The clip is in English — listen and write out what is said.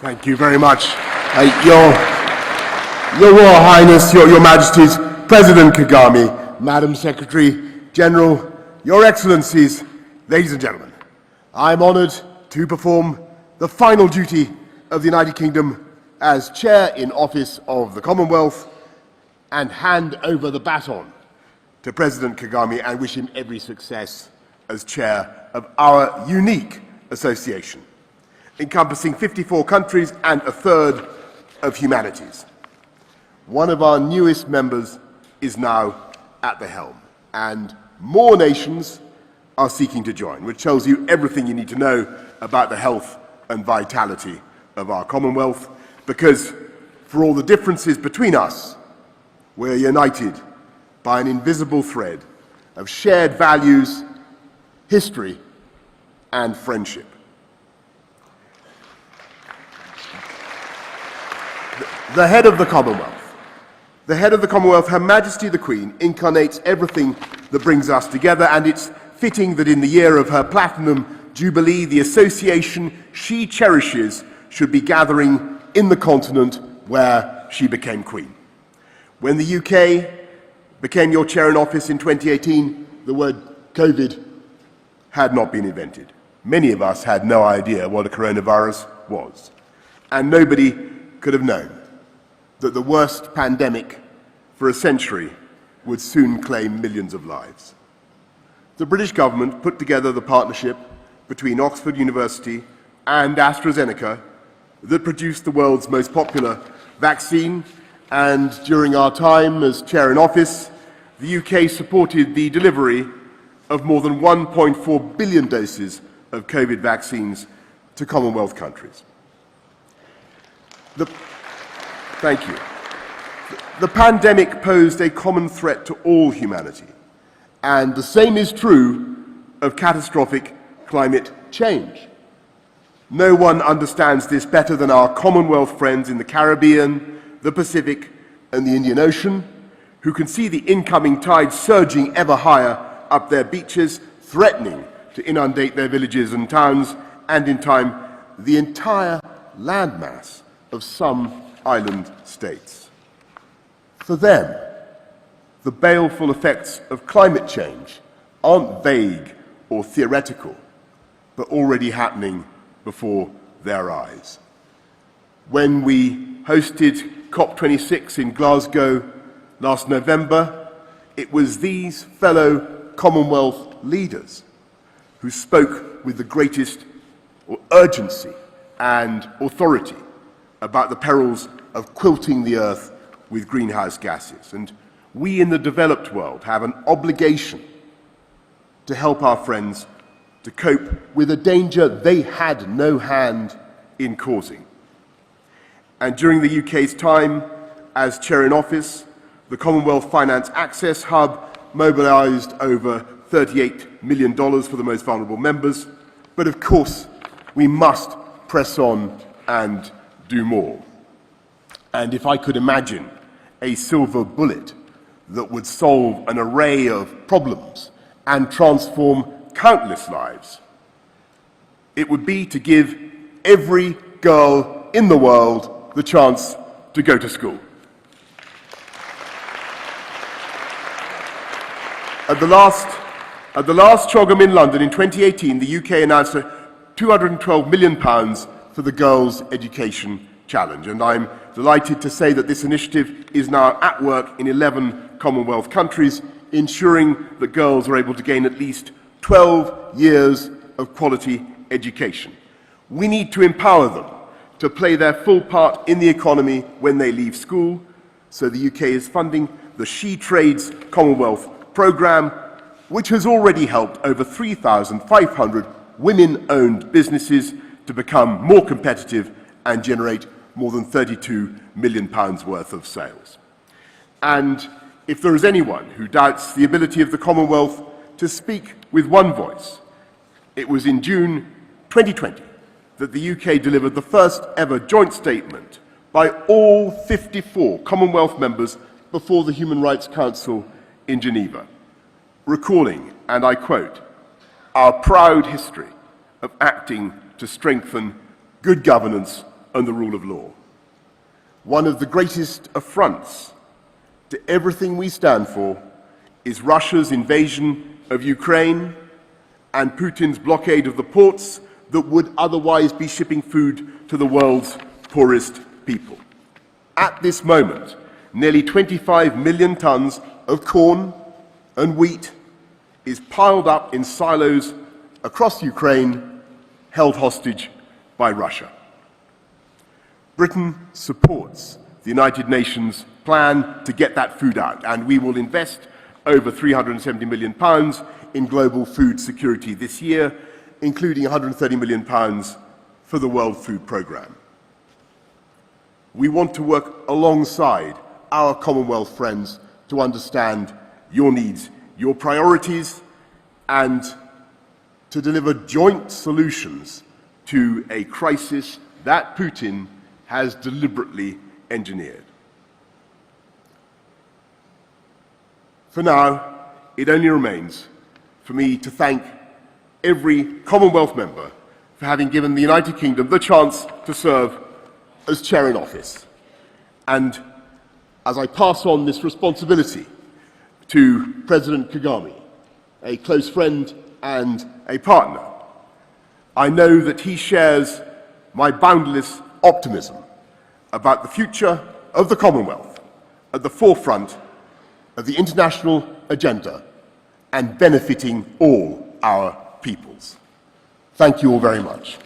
Thank you very much. Your Royal Highness, Your Majesties, President Kagame, Madam Secretary General, Your Excellencies, ladies and gentlemen, I am honoured to perform the final duty of the United Kingdom as Chair in Office of the Commonwealth and hand over the baton to President Kagame and wish him every success as Chair of our unique association, encompassing 54 countries and a third of humanities. One of our newest members is now at the helm, and more nations are seeking to join, which tells you everything you need to know about the health and vitality of our Commonwealth, because for all the differences between us, we're united by an invisible thread of shared values, history, and friendship. The head of the Commonwealth, Her Majesty the Queen, incarnates everything that brings us together, and it's fitting that in the year of her Platinum Jubilee, the association she cherishes should be gathering in the continent where she became Queen. When the UK became your chair in office in 2018, the word COVID had not been invented. Many of us had no idea what a coronavirus was, and nobody could have known that the worst pandemic for a century would soon claim millions of lives. The British government put together the partnership between Oxford University and AstraZeneca that produced the world's most popular vaccine, and during our time as chair in office, the UK supported the delivery of more than 1.4 billion doses of COVID vaccines to Commonwealth countries. Thank you. The pandemic posed a common threat to all humanity, and the same is true of catastrophic climate change. No one understands this better than our Commonwealth friends in the Caribbean, the Pacific, and the Indian Ocean, who can see the incoming tide surging ever higher up their beaches, threatening to inundate their villages and towns, and in time, the entire landmass of some island states. For them, the baleful effects of climate change aren't vague or theoretical, but already happening before their eyes. When we hosted COP26 in Glasgow last November, it was these fellow Commonwealth leaders who spoke with the greatest urgency and authority about the perils of quilting the earth with greenhouse gases. And we in the developed world have an obligation to help our friends to cope with a danger they had no hand in causing. And during the UK's time as chair in office, the Commonwealth Finance Access Hub mobilised over $38 million for the most vulnerable members. But of course, we must press on and do more. And if I could imagine a silver bullet that would solve an array of problems and transform countless lives, it would be to give every girl in the world the chance to go to school. At the last CHOGM in London in 2018, the UK announced £212 million for the Girls' Education Challenge, and I'm delighted to say that this initiative is now at work in 11 Commonwealth countries, ensuring that girls are able to gain at least 12 years of quality education. We need to empower them to play their full part in the economy when they leave school, so the UK is funding the She Trades Commonwealth programme, which has already helped over 3,500 women-owned businesses to become more competitive and generate more than £32 million worth of sales. And if there is anyone who doubts the ability of the Commonwealth to speak with one voice, it was in June 2020 that the UK delivered the first ever joint statement by all 54 Commonwealth members before the Human Rights Council in Geneva, recalling, and I quote, "our proud history of acting to strengthen good governance and the rule of law. One of the greatest affronts to everything we stand for is Russia's invasion of Ukraine and Putin's blockade of the ports that would otherwise be shipping food to the world's poorest people. At this moment, nearly 25 million tons of corn and wheat is piled up in silos across Ukraine, held hostage by Russia. Britain supports the United Nations plan to get that food out, and we will invest over £370 million in global food security this year, including £130 million for the World Food Programme. We want to work alongside our Commonwealth friends to understand your needs, your priorities, and to deliver joint solutions to a crisis that Putin has deliberately engineered. For now, it only remains for me to thank every Commonwealth member for having given the United Kingdom the chance to serve as chair in office. And as I pass on this responsibility to President Kagame, a close friend and a partner, I know that he shares my boundless optimism about the future of the Commonwealth at the forefront of the international agenda and benefiting all our peoples. Thank you all very much.